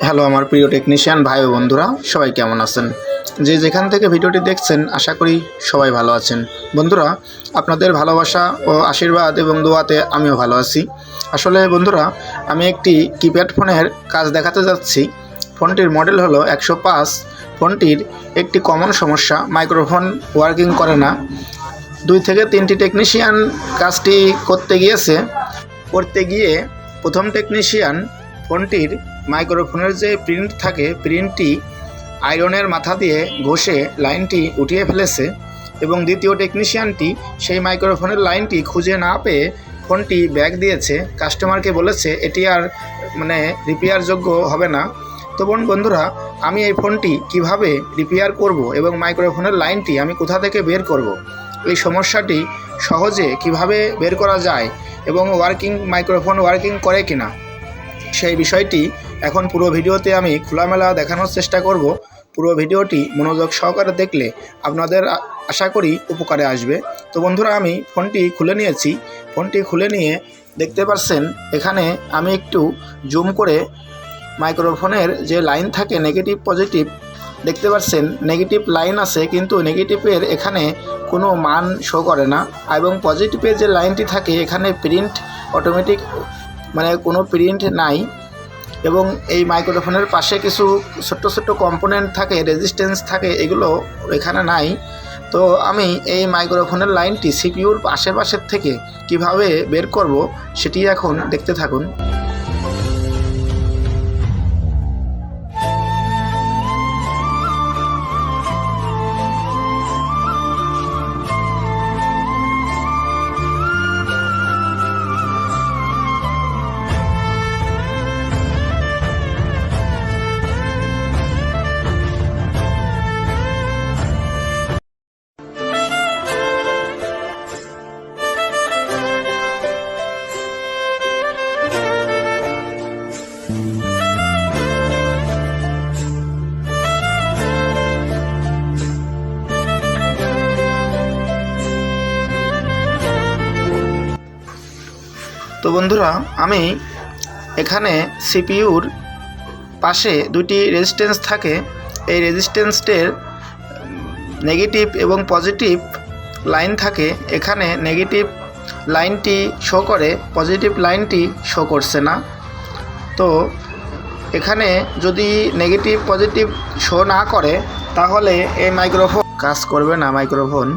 Hello আমার প্রিয় technician ভাই ও বন্ধুরা, সবাই কেমন আছেন? যে যেখান থেকে ভিডিওটি দেখছেন আশা করি সবাই ভালো আছেন। বন্ধুরা, আপনাদের ভালোবাসা ও আশীর্বাদ এবং দোয়াতে আমিও ভালো আছি। আসলে বন্ধুরা, আমি একটি কিপ্যাড ফোনের কাজ দেখাতে যাচ্ছি। ফোনটির মডেল হলো 105। ফোনটির একটি কমন সমস্যা, মাইক্রোফোন ওয়ার্কিং করে না। 2 থেকে 3টি টেকনিশিয়ান কাজটি করতে গিয়ে প্রথম টেকনিশিয়ান ফোনটির মাইক্রোফোনের যে প্রিন্ট থাকে, প্রিন্টটি আয়রনের মাথা দিয়ে ঘষে লাইনটি উঠিয়ে ফেলেছে এবং দ্বিতীয় টেকনিশিয়ানটি সেই মাইক্রোফোনের লাইনটি খুঁজে না পেয়ে ফোনটি ব্যাক দিয়েছে। কাস্টমারকে বলেছে এটি আর রিপেয়ারযোগ্য হবে না। তো বন্ধুরা, আমি এই ফোনটি কিভাবে রিপেয়ার করব এবং মাইক্রোফোনের লাইনটি আমি কোথা থেকে বের করব, এই সমস্যাটি সহজে কিভাবে বের করা যায় এবং মাইক্রোফোন ওয়ার্কিং করে কিনা, সেই বিষয়টি এখন পুরো ভিডিওতে আমি খোলামেলা দেখানোর চেষ্টা করব। পুরো ভিডিওটি মনোযোগ সহকারে দেখলে আপনাদের আশা করি উপকারে আসবে। তো বন্ধুরা, আমি ফোনটি খুলে নিয়েছি। ফোনটি খুলে নিয়ে দেখতে পাচ্ছেন, এখানে আমি একটু জুম করে মাইক্রোফোনের যে লাইন থাকে নেগেটিভ পজিটিভ, দেখতে পাচ্ছেন নেগেটিভ লাইন আছে, কিন্তু নেগেটিভের এখানে কোনো মান শো করে না এবং পজিটিভের যে লাইনটি থাকে এখানে প্রিন্ট অটোমেটিক কোনো প্রিন্ট নাই এবং এই মাইক্রোফোনের পাশে কিছু ছোট্ট ছোট্ট কম্পোনেন্ট থাকে, রেজিস্ট্যান্স থাকে, এগুলো এখানে নাই। তো আমি এই মাইক্রোফোনের লাইনটি সিপিইউর আশেপাশের থেকে কিভাবে বের করব সেটি এখন দেখতে থাকুন। তো বন্ধুরা, আমি এখানে সিপিইউর পাশে দুটি রেজিস্ট্যান্স থাকে, এই রেজিস্ট্যান্সের নেগেটিভ এবং পজিটিভ লাইন থাকে। এখানে নেগেটিভ লাইনটি শো করে, পজিটিভ লাইনটি শো করছে না। তো এখানে যদি নেগেটিভ পজিটিভ শো না করে তাহলে এই মাইক্রোফোন কাজ করবে না মাইক্রোফোন।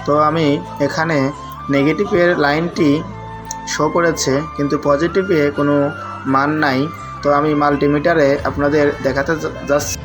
তো আমি এখানে নেগেটিভের লাইনটি শো করেছে কিন্তু পজিটিভে কোনো মান নাই। তো আমি মাল্টিমিটারে আপনাদের দেখাতে যাচ্ছি।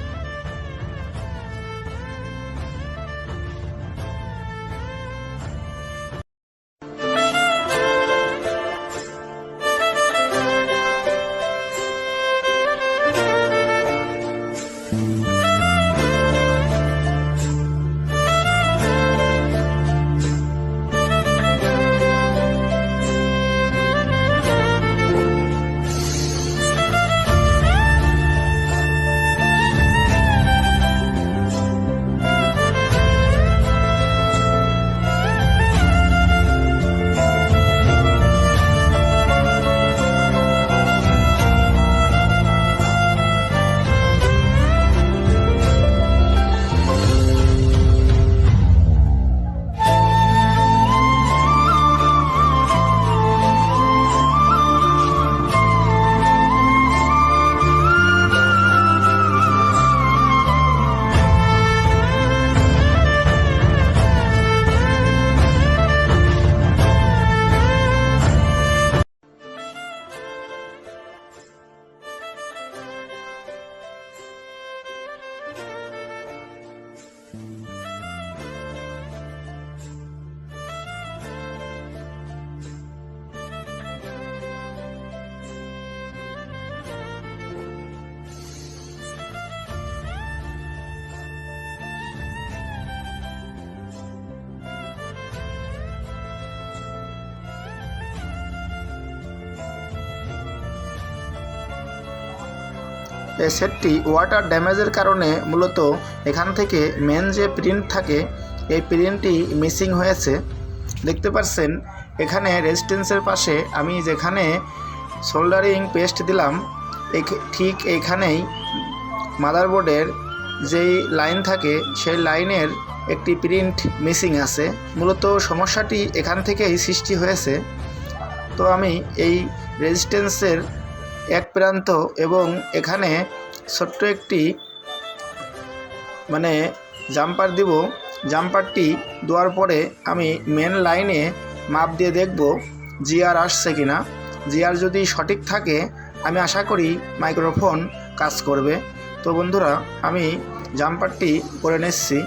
এই সেটটি ওয়াটার ড্যামেজের কারণে মূলত এখান থেকে মেন যে প্রিন্ট থাকে এই প্রিন্টটি মিসিং হয়েছে। দেখতে পাচ্ছেন এখানে রেজিস্ট্যান্সের পাশে আমি যেখানে সোল্ডারিং পেস্ট দিলাম ঠিক এইখানেই মাদারবোর্ডের যেই লাইন থাকে সেই লাইনের একটি প্রিন্ট মিসিং আছে। মূলত সমস্যাটি এখান থেকেই সৃষ্টি হয়েছে। তো আমি এই রেজিস্ট্যান্সের এক প্রান্ত এবং এখানে ছোট্ট একটি জাম্পার দিব। জাম্পারটি দেওয়ার পরে আমি মেন লাইনে মাপ দিয়ে দেখব জিআর আসছে কিনা। জিআর যদি সঠিক থাকে আমি আশা করি মাইক্রোফোন কাজ করবে। তো বন্ধুরা, আমি জাম্পারটি করে নিচ্ছি।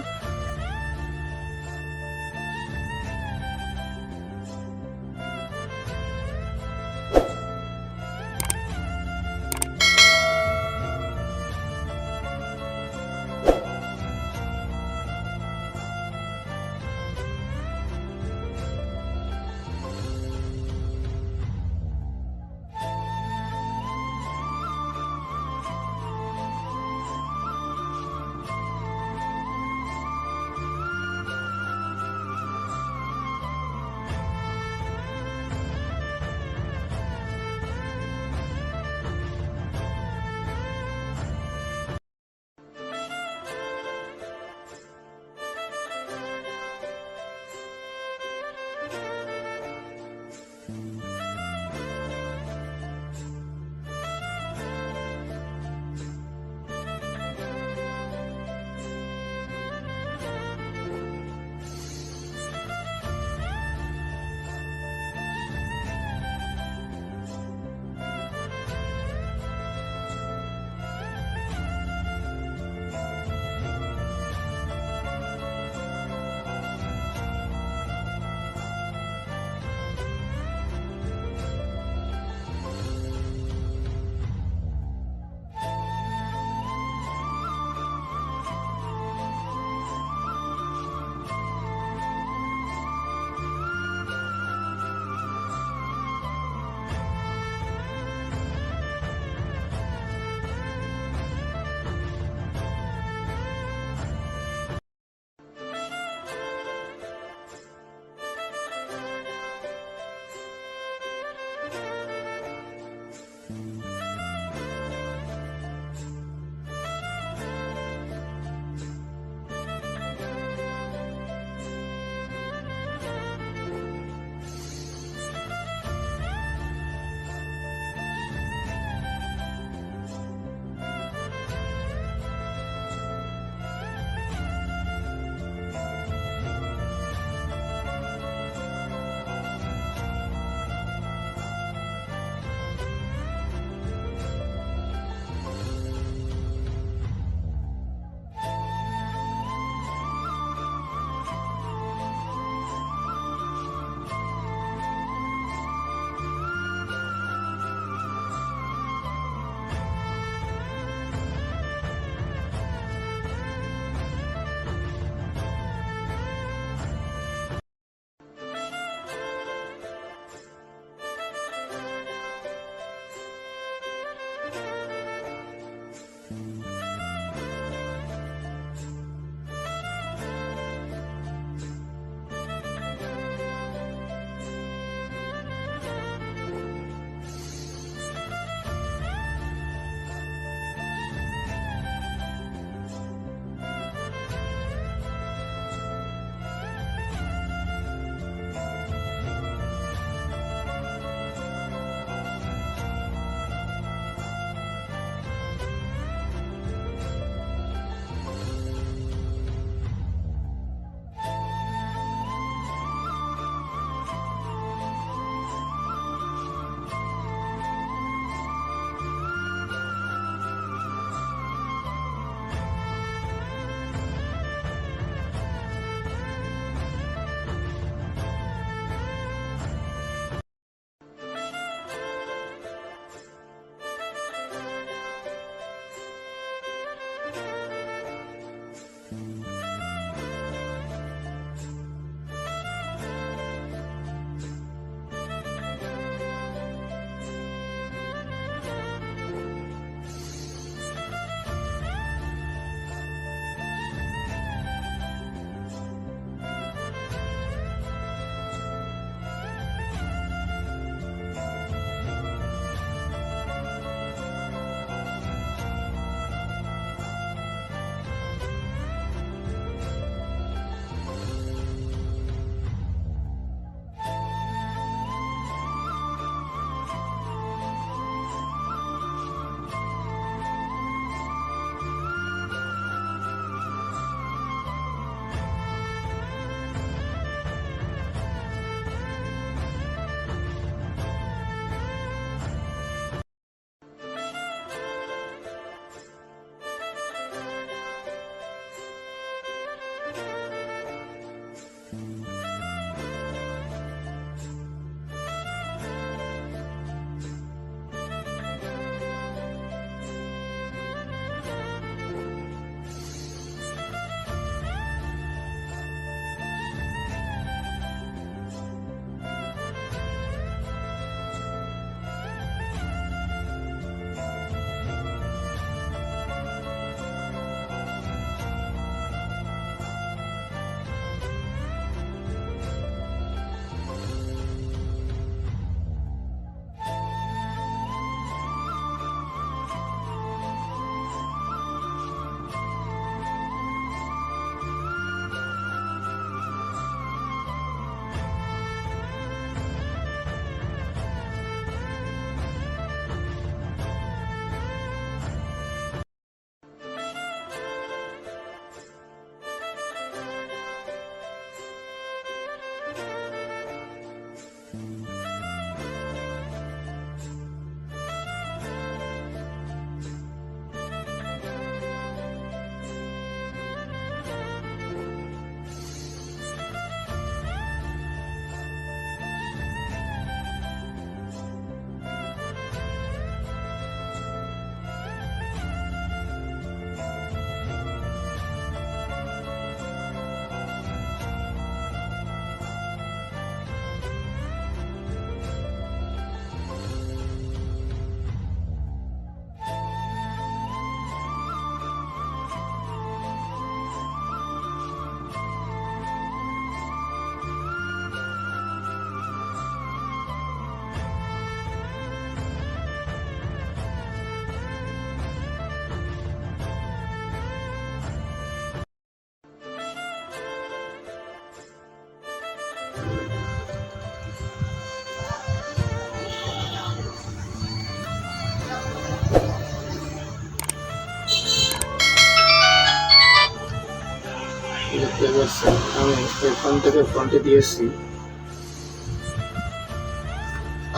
ঠিক আছে, আমি এই ফোন থেকে ফোনটি দিয়েছি।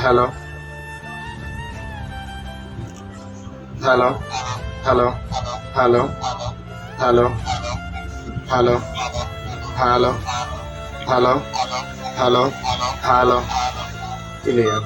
Hello, hello, hello, hello, hello, hello, hello, hello, hello, hello, clear.